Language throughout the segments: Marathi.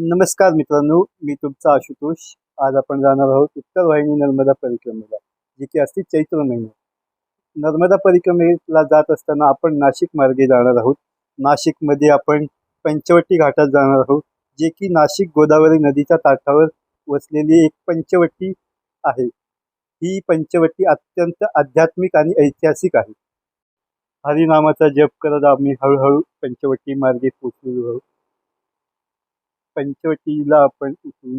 नमस्कार मित्रांनो, मी तुमचा आशुतोष. आज आपण जाणार आहोत उत्तर वाहिनी नर्मदा परिक्रमेला, जी की असते चैत्र महिन्यात. नर्मदा परिक्रमेला जात असताना आपण नाशिक मार्गे जाणार आहोत. नाशिकमध्ये आपण पंचवटी घाटात जाणार आहोत, जे की नाशिक गोदावरी नदीच्या काठावर वसलेली एक पंचवटी आहे. ही पंचवटी अत्यंत आध्यात्मिक आणि ऐतिहासिक आहे. हरिनामाचा जप करत आम्ही हळूहळू पंचवटी मार्गे पोहोचलेलो आहोत. पंचवटीला आपण इथून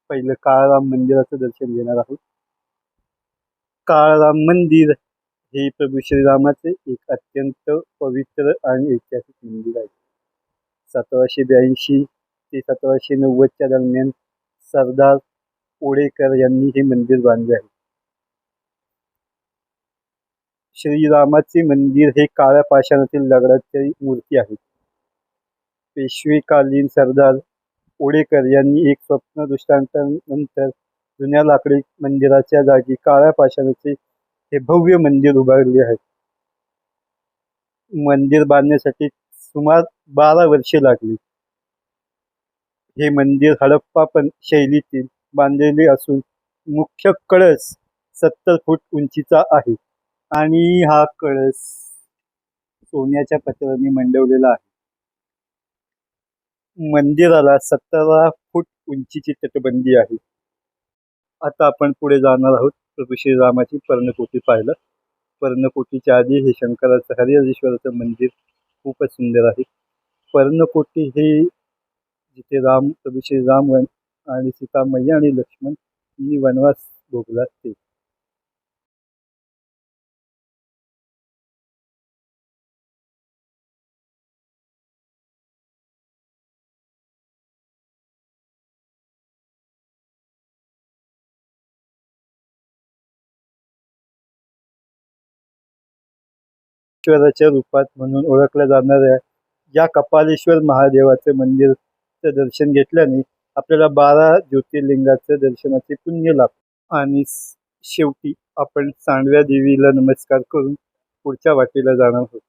पहिलं काळाराम मंदिराचं दर्शन घेणार आहोत. काळाराम मंदिर हे प्रभू श्रीरामाचे एक अत्यंत पवित्र आणि ऐतिहासिक मंदिर आहे. 1782 ते 1790च्या दरम्यान सरदार ओडेकर यांनी हे मंदिर बांधले आहे. श्रीरामाचे मंदिर हे काळ्या पाषाणातील दगडाची मूर्ती आहे. पेशवेकालीन सरदार ओडेकर यांनी एक स्वप्न दृष्टांतानंतर जुन्या लाकडी मंदिराच्या जागी काळ्या पाषाणाचे हे भव्य मंदिर उभारले आहे. मंदिर बांधण्यासाठी सुमार 12 वर्षे लागली. हे मंदिर हडप्पा शैलीतील बांधलेले असून मुख्य कळस 70 फूट उंचीचा आहे आणि हा कळस सोन्याच्या पत्र्याने मंडवलेला आहे. मंदिराला 17 फूट उंचीची तटबंदी आहे. आता आपण पुढे जाणार आहोत प्रभू श्रीरामाची पर्णकुटी पाहायला. पर्णकुटीच्या आधी हे शंकराचं हरिहरेश्वराचं मंदिर खूपच सुंदर आहे. पर्णकुटी हे जिथे प्रभू श्रीराम आणि सीतामय्या आणि लक्ष्मण यांनी वनवास भोगला ते. ईश्वराच्या रूपात म्हणून ओळखल्या जाणाऱ्या या कपालेश्वर महादेवाचे मंदिरचं दर्शन घेतल्याने आपल्याला 12 ज्योतिर्लिंगाचं दर्शनाचे पुण्य लाभते. आणि शेवटी आपण सांडव्या देवीला नमस्कार करून पुढच्या वाटेला जाणार आहोत.